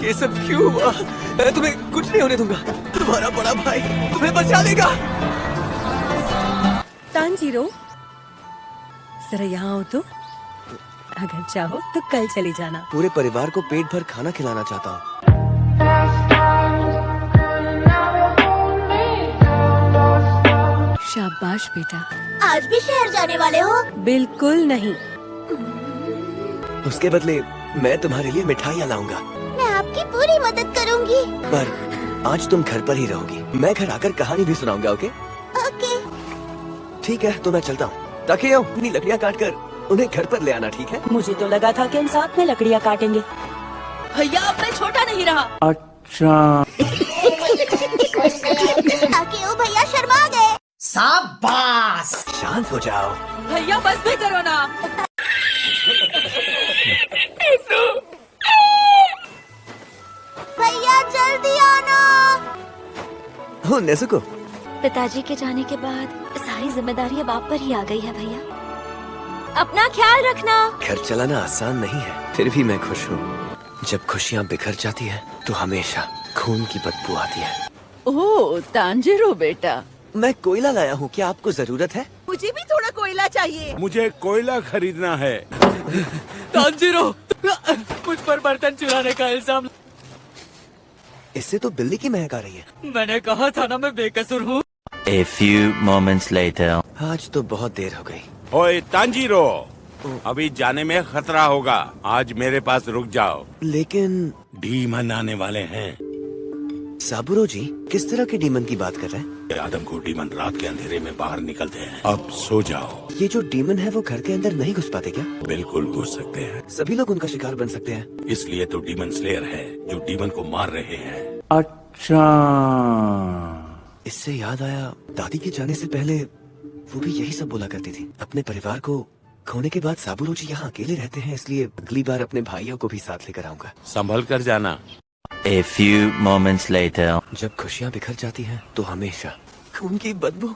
ये सब क्यों हुआ? मैं तुम्हें कुछ नहीं होने दूंगा। तुम्हारा बड़ा भाई तुम्हें बचा लेगा। तांजीरो, जरा यहाँ आओ तो। अगर चाहो तो कल चली जाना। पूरे परिवार को पेट भर खाना खिलाना चाहता हूँ। शाबाश बेटा। आज भी शहर जाने वाले हो? बिल्कुल नहीं। उसके बदले मैं तुम्हारे लिए मिठाइयाँ लाऊंगा। मैं आपकी पूरी मदद करूंगी। पर आज तुम घर पर ही रहोगी। मैं घर आकर कहानी भी सुनाऊंगा। ओके? ओके। ठीक है, तो मैं चलता हूँ। ताकि अपनी लकड़ियाँ काट कर उन्हें घर पर ले आना, ठीक है? मुझे तो लगा था कि हम साथ में लकड़ियाँ काटेंगे। भैया अब मैं छोटा नहीं रहा। अच्छा। ताकि वो भैया शर्मा गए। शाबाश। शांत हो जाओ। भैया बस भी करो ना। भैया जल्दी आना। हो नेज़ुको। पिताजी के जाने के बाद सारी जिम्मेदारी अब आप पर ही आ गई है भैया। अपना ख्याल रखना। घर चलाना आसान नहीं है, फिर भी मैं खुश हूँ। जब खुशियाँ बिखर जाती है तो हमेशा खून की बदबू आती है। ओह तांजीरो बेटा, मैं कोयला लाया हूँ, क्या आपको जरूरत है? मुझे भी थोड़ा कोयला चाहिए। मुझे कोयला खरीदना है। तांजीरो, मुझ पर बर्तन चुराने का इल्जाम। इससे तो बिल्ली की महक आ रही है। मैंने कहा था ना मैं बेकसूर हूँ। A few moments later. आज तो बहुत देर हो गई। ओए तांजीरो, अभी जाने में खतरा होगा। आज मेरे पास रुक जाओ। लेकिन डीमन आने वाले हैं। साबुरो जी, किस तरह के डीमन की बात कर रहे हैं? आदम को डीमन रात के अंधेरे में बाहर निकलते हैं। अब सो जाओ। ये जो डीमन है वो घर के अंदर नहीं घुस पाते क्या? बिल्कुल घुस सकते हैं। सभी लोग उनका शिकार बन सकते हैं। इसलिए तो डीमन स्लेयर है जो डीमन को मार रहे हैं। अच्छा। इससे याद आया, दादी के जाने से पहले वो भी यही सब बोला करती थी। अपने परिवार को खोने के बाद साबुरो जी यहाँ अकेले रहते हैं, इसलिए अगली बार अपने भाइयों को भी साथ लेकर आऊंगा। संभल कर जाना। A few moments later. जब खुशियाँ बिखर जाती हैं तो हमेशा खून की बदबू।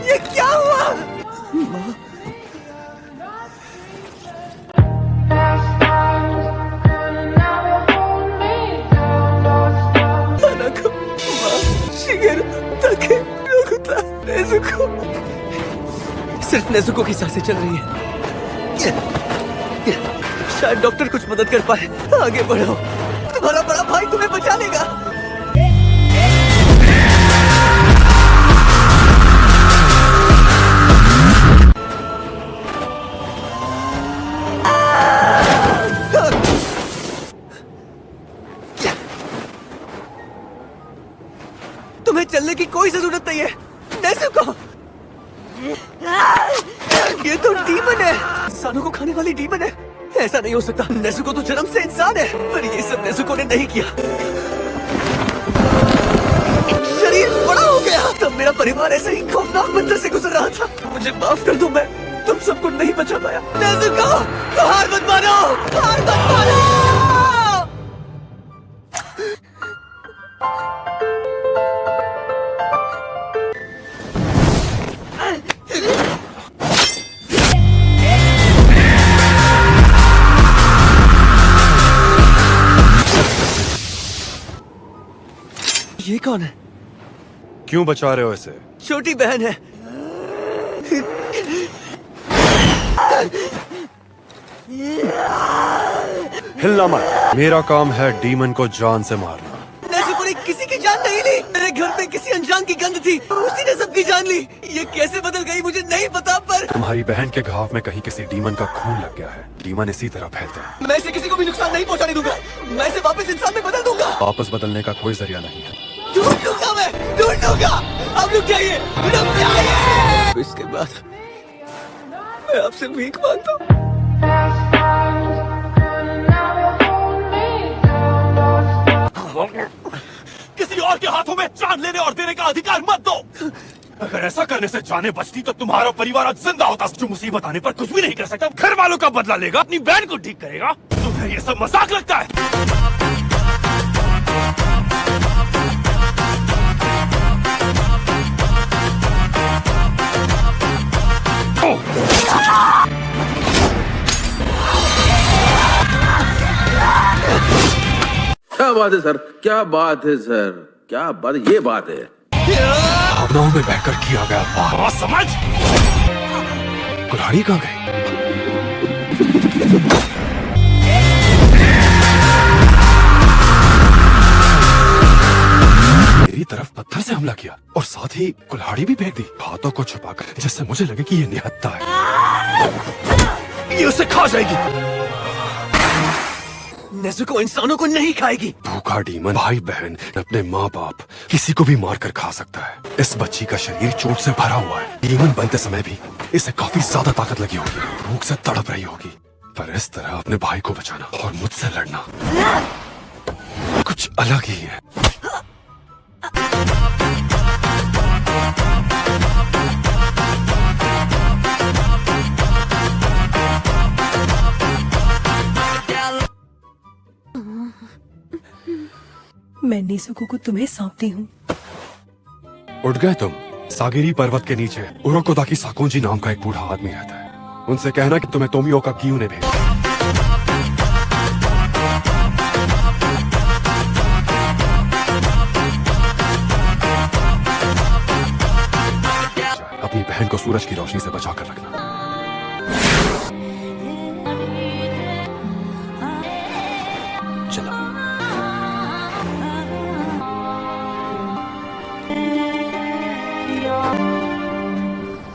ये क्या हुआ? माँ, सिर्फ नेज़ुको की सांसें चल रही है। शायद डॉक्टर कुछ मदद कर पाए। आगे बढ़ो, तुम्हारा बड़ा भाई तुम्हें बचा लेगा। तुम्हें चलने की कोई जरूरत नहीं है नेज़ुको। ये तो डीमन है, इंसानों को खाने वाली डीमन है। ऐसा नहीं हो सकता। नेज़ुको तो जन्म से इंसान है, पर ये सब नेज़ुको ने नहीं किया। शरीर बड़ा हो गया तब मेरा परिवार ऐसे ही खौफनाक मंजर से गुजर रहा था। मुझे माफ कर दो, मैं तुम सबको नहीं बचा पाया। नेज़ुको, हार मत मानो, हार मत मानो। ये कौन है? क्यों बचा रहे हो इसे? छोटी बहन है। हिलना मत। मेरा काम है डीमन को जान से मारना। नेज़ुको ने किसी की जान नहीं ली। मेरे घर में किसी अनजान की गंध थी, उसी ने सबकी जान ली। ये कैसे बदल गई मुझे नहीं पता, पर तुम्हारी बहन के घाव में कहीं किसी डीमन का खून लग गया है। डीमन इसी तरह फैलते हैं। मैं इसे किसी को भी नुकसान नहीं पहुंचाने दूंगा। मैं इसे वापस इंसान में बदल दूंगा। वापस बदलने का कोई जरिया नहीं है। ढूंढ लूंगा मैं, ढूंढ लूंगा। अब रुक जाइए, रुक जाइए। इसके बाद मैं आपसे भीख मांगता हूँ। किसी और के हाथों में जान लेने और देने का अधिकार मत दो। अगर ऐसा करने से जाने बचती तो तुम्हारा परिवार आज जिंदा होता। जो मुसीबत आने पर कुछ भी नहीं कर सकता, घर वालों का बदला लेगा, अपनी बहन को ठीक करेगा। तुम्हें ये सब मजाक लगता है? क्या बात है सर, क्या बात है सर, क्या बात, ये बात है। भावनाओं में बहकर किया गया वार। और समझ कुल्हाड़ी कहाँ गई? मेरी तरफ पत्थर से हमला किया और साथ ही कुल्हाड़ी भी फेंक दी, हाथों को छुपाकर, जिससे मुझे लगे कि ये निहत्था है। ये उसे खा जाएगी। नेज़ुको इंसानों को नहीं खाएगी। भूखा डीमन भाई बहन अपने माँ बाप किसी को भी मार कर खा सकता है। इस बच्ची का शरीर चोट से भरा हुआ है। डीमन बनते समय भी इसे काफी ज्यादा ताकत लगी होगी, भूख से तड़प रही होगी, पर इस तरह अपने भाई को बचाना और मुझसे लड़ना कुछ अलग ही है। मैं नेज़ुको को तुम्हें सौंपती हूँ। उठ गए तुम? सागिरी पर्वत के नीचे उरोकोदाकी साकोंजी नाम का एक बूढ़ा आदमी रहता है। उनसे कहना कि तुम्हें तोमियो का क्यों ने भेजा। अपनी बहन को सूरज की रोशनी से बचा कर रखना।